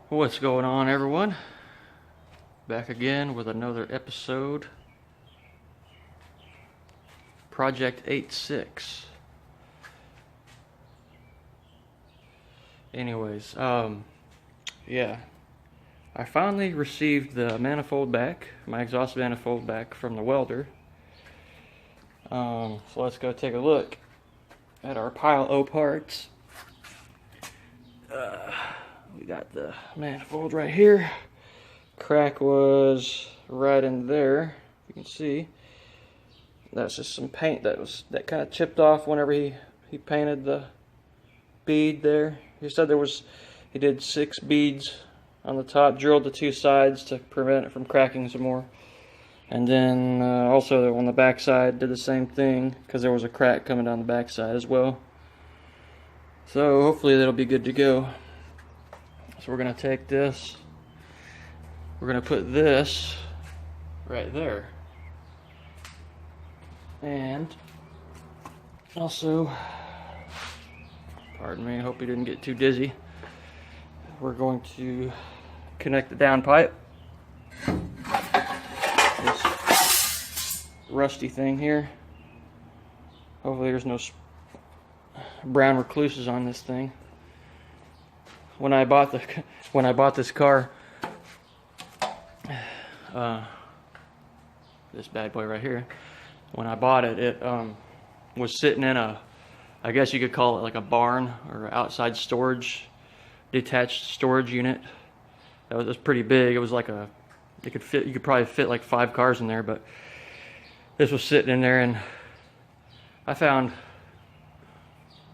What's going on, everyone? Back again with another episode. Project 86. Anyways, yeah. I finally received the manifold back, my exhaust manifold back from the welder. So let's go take a look at our pile O parts. We got the manifold right here. Crack was right in there. You can see that's just some paint that kind of chipped off whenever he painted the bead there. He said he did 6 beads on the top, drilled the 2 sides to prevent it from cracking some more, and then also on the back side did the same thing because there was a crack coming down the back side as well. So hopefully that'll be good to go. So we're going to take this, we're going to put this right there, and also, pardon me, I hope he didn't get too dizzy, we're going to connect the downpipe, this rusty thing here. Hopefully there's no brown recluses on this thing. When I bought this car, this bad boy right here, when I bought it, it was sitting in I guess you could call it like a barn or outside storage, detached storage unit. That was pretty big. It was like you could probably fit like 5 cars in there, but this was sitting in there, and I found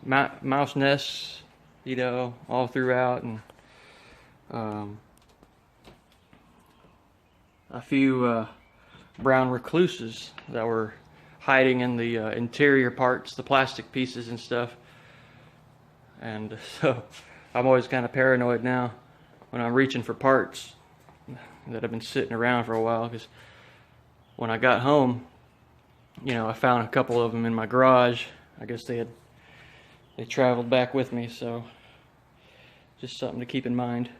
mouse nests, you know, all throughout, and a few brown recluses that were hiding in the interior parts, the plastic pieces and stuff. And so I'm always kind of paranoid now when I'm reaching for parts that have been sitting around for a while, because when I got home, you know, I found a couple of them in my garage. I guess they traveled back with me, so just something to keep in mind.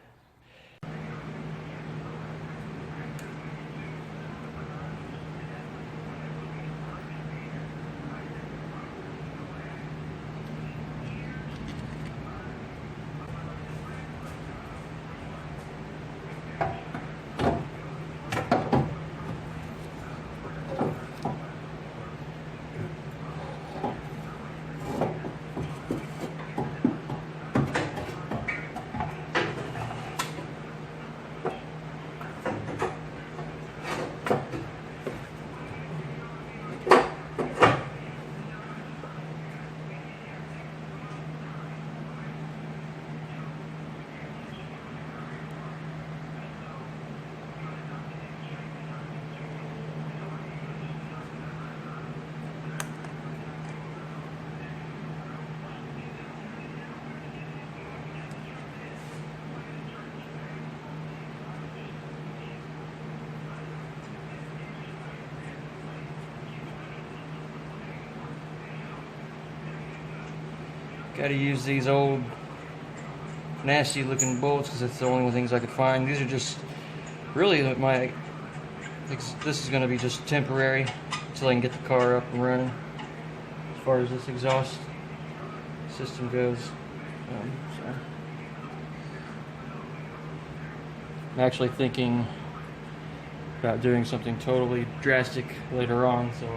Gotta use these old nasty looking bolts because it's the only things I could find. These are just really this is going to be just temporary until I can get the car up and running as far as this exhaust system goes. So I'm actually thinking about doing something totally drastic later on, so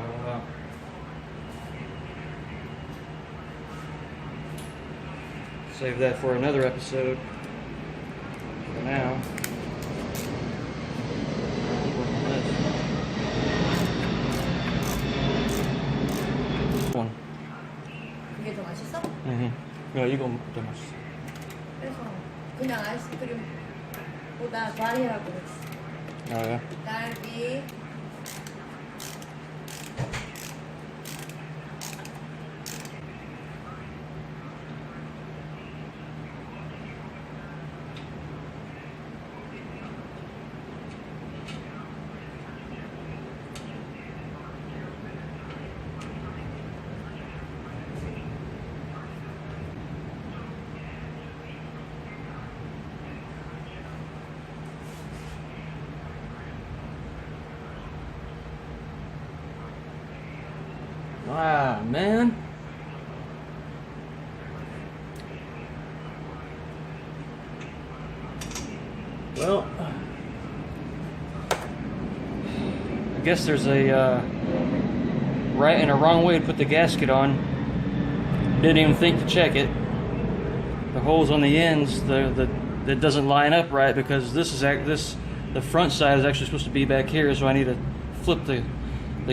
save that for another episode. For now, one. 이게 더 맛있어? 야, 이건 더 맛있어. 그래서 그냥 아이스크림보다 과일이라고 했어. 아, 예? 딸기. on, man. Well, I guess there's a right and a wrong way to put the gasket on. Didn't even think to check it. The holes on the ends, that doesn't line up right, because the front side is actually supposed to be back here, so I need to flip the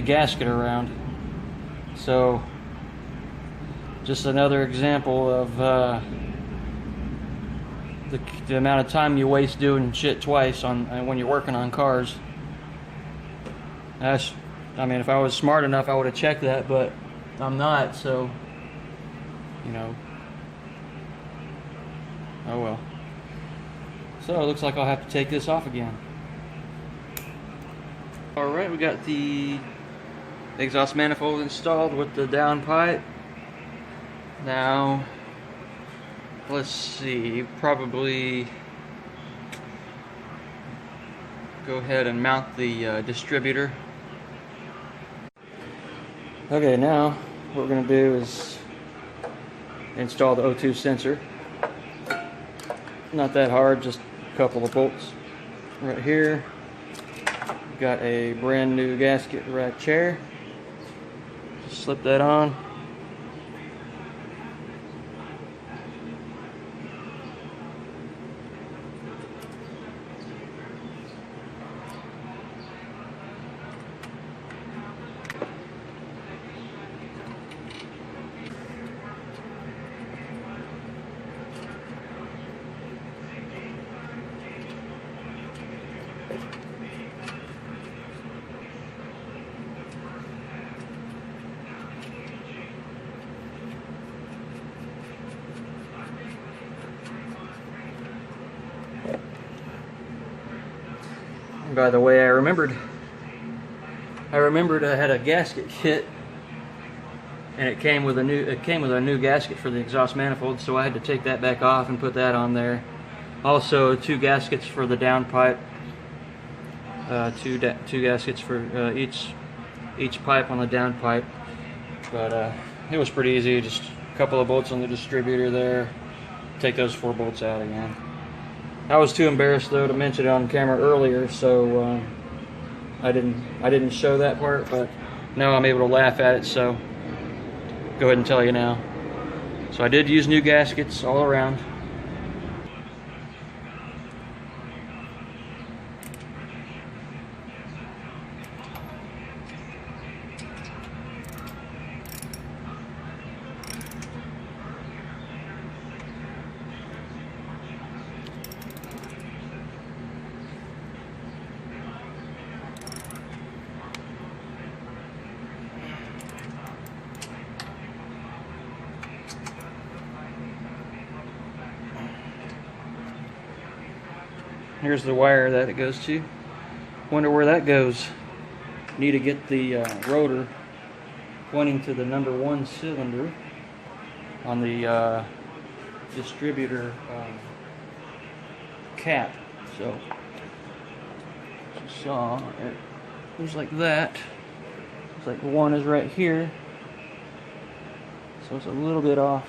gasket around. So, just another example of the amount of time you waste doing shit twice when you're working on cars. I mean, if I was smart enough, I would have checked that, but I'm not, so, you know. Oh well. So it looks like I'll have to take this off again. Alright, we got the exhaust manifold installed with the downpipe. Now, let's see, probably go ahead and mount the distributor. Okay, now what we're going to do is install the O2 sensor. Not that hard, just a couple of bolts right here. Got a brand new gasket rack chair. Just slip that on. By the way, I remembered I had a gasket kit, and it came with a new gasket for the exhaust manifold, so I had to take that back off and put that on there. Also, 2 gaskets for the downpipe, two gaskets for each pipe on the downpipe. But it was pretty easy, just a couple of bolts on the distributor there. Take those 4 bolts out again. I was too embarrassed though to mention it on camera earlier, so I didn't show that part, but now I'm able to laugh at it, so go ahead and tell you now. So I did use new gaskets all around. Here's the wire that it goes to. Wonder where that goes. Need to get the rotor pointing to the number 1 cylinder on the distributor cap. So, as you saw, it goes like that. It's like 1 is right here, so it's a little bit off.